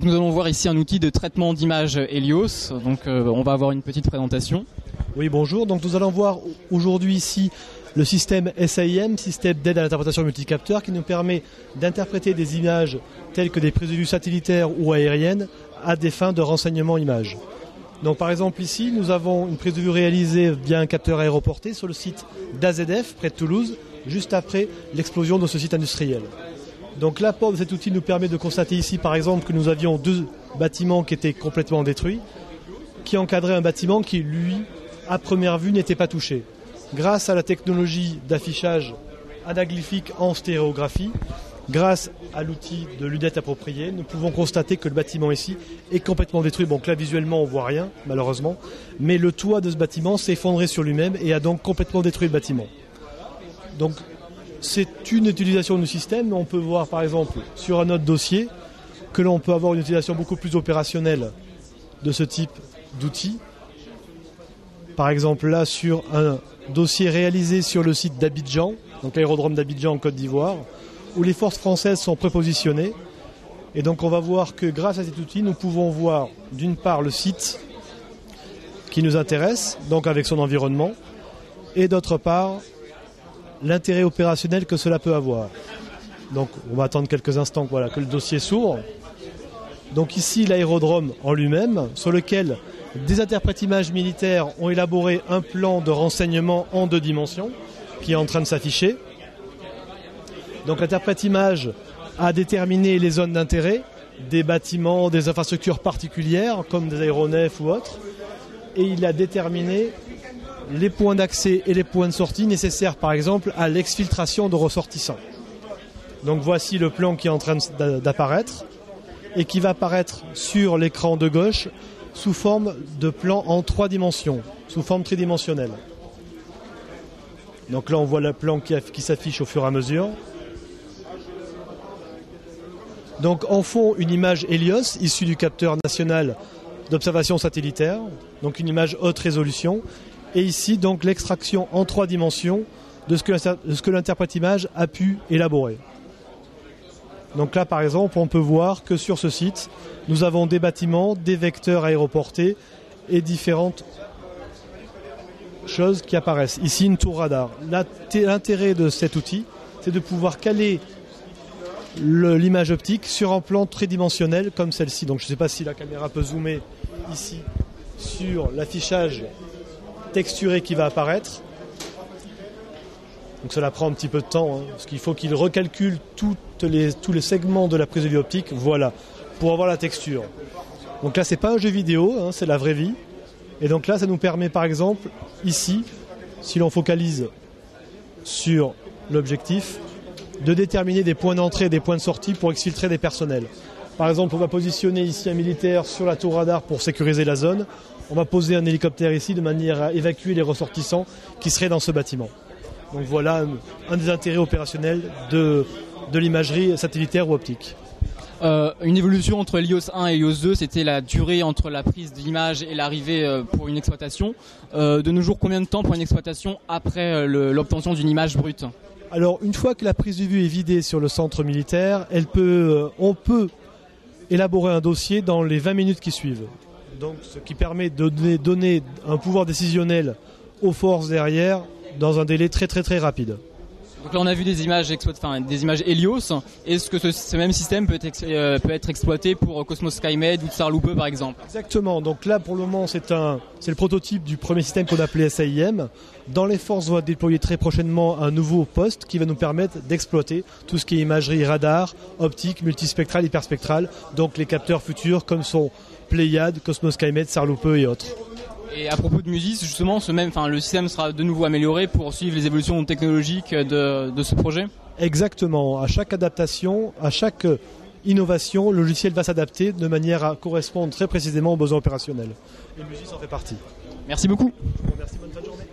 Donc nous allons voir ici un outil de traitement d'image Helios. Donc on va avoir une petite présentation. Oui, bonjour. Donc nous allons voir aujourd'hui ici le système SAIM, système d'aide à l'interprétation multicapteur, qui nous permet d'interpréter des images telles que des prises de vue satellitaires ou aériennes à des fins de renseignement image. Donc par exemple ici, nous avons une prise de vue réalisée via un capteur aéroporté sur le site d'AZF, près de Toulouse, juste après l'explosion de ce site industriel. Donc l'apport de cet outil nous permet de constater ici par exemple que nous avions 2 bâtiments qui étaient complètement détruits, qui encadraient un bâtiment qui, lui, à première vue, n'était pas touché. Grâce à la technologie d'affichage anaglyphique en stéréographie, grâce à l'outil de lunettes appropriées, nous pouvons constater que le bâtiment ici est complètement détruit. Donc là, visuellement, on ne voit rien, malheureusement. Mais le toit de ce bâtiment s'est effondré sur lui-même et a donc complètement détruit le bâtiment. Donc, c'est une utilisation du système. On peut voir, par exemple, sur un autre dossier, que l'on peut avoir une utilisation beaucoup plus opérationnelle de ce type d'outil. Par exemple, là, sur un dossier réalisé sur le site d'Abidjan, donc l'aérodrome d'Abidjan en Côte d'Ivoire, où les forces françaises sont prépositionnées. Et donc on va voir que grâce à cet outil, nous pouvons voir d'une part le site qui nous intéresse, donc avec son environnement, et d'autre part l'intérêt opérationnel que cela peut avoir. Donc on va attendre quelques instants que le dossier s'ouvre. Donc ici l'aérodrome en lui-même, sur lequel des interprètes images militaires ont élaboré un plan de renseignement en 2 dimensions qui est en train de s'afficher. Donc l'interprète image a déterminé les zones d'intérêt des bâtiments, des infrastructures particulières comme des aéronefs ou autres, et il a déterminé les points d'accès et les points de sortie nécessaires par exemple à l'exfiltration de ressortissants. Donc voici le plan qui est en train d'apparaître et qui va apparaître sur l'écran de gauche sous forme de plan en 3 dimensions, sous forme tridimensionnelle. Donc là on voit le plan qui s'affiche au fur et à mesure. Donc en fond une image Helios issue du capteur national d'observation satellitaire, donc une image haute résolution, et ici donc l'extraction en 3 dimensions de ce que l'interprète image a pu élaborer. Donc là par exemple on peut voir que sur ce site nous avons des bâtiments, des vecteurs aéroportés et différentes choses qui apparaissent. Ici une tour radar. L'intérêt de cet outil, c'est de pouvoir caler l'image optique sur un plan tridimensionnel comme celle-ci. Donc je ne sais pas si la caméra peut zoomer ici sur l'affichage texturé qui va apparaître. Donc cela prend un petit peu de temps, parce qu'il faut qu'il recalcule tous les segments de la prise de vue optique, voilà, pour avoir la texture. Donc là c'est pas un jeu vidéo, c'est la vraie vie. Et donc là ça nous permet par exemple, ici, si l'on focalise sur l'objectif, de déterminer des points d'entrée et des points de sortie pour exfiltrer des personnels. Par exemple, on va positionner ici un militaire sur la tour radar pour sécuriser la zone. On va poser un hélicoptère ici de manière à évacuer les ressortissants qui seraient dans ce bâtiment. Donc voilà un des intérêts opérationnels de l'imagerie satellitaire ou optique. Une évolution entre Helios 1 et Helios 2, c'était la durée entre la prise d'image et l'arrivée pour une exploitation. De nos jours, combien de temps pour une exploitation après l'obtention d'une image brute ? Alors, une fois que la prise de vue est vidée sur le centre militaire, on peut élaborer un dossier dans les 20 minutes qui suivent. Donc, ce qui permet de donner un pouvoir décisionnel aux forces derrière dans un délai très très très rapide. Donc là, on a vu des images Helios. Est-ce que ce même système peut être exploité pour Cosmos SkyMed ou Tsar Loupe par exemple ? Exactement. Donc là, pour le moment, c'est le prototype du premier système qu'on appelait SAIM. Dans les forces, on va déployer très prochainement un nouveau poste qui va nous permettre d'exploiter tout ce qui est imagerie radar, optique, multispectrale, hyperspectrale. Donc les capteurs futurs comme sont Pléiade, Cosmos SkyMed, Tsar Loupe et autres. Et à propos de Musis, justement, le système sera de nouveau amélioré pour suivre les évolutions technologiques de ce projet ? Exactement. À chaque adaptation, à chaque innovation, le logiciel va s'adapter de manière à correspondre très précisément aux besoins opérationnels. Et Musis en fait partie. Merci beaucoup. Merci, bonne fin de journée.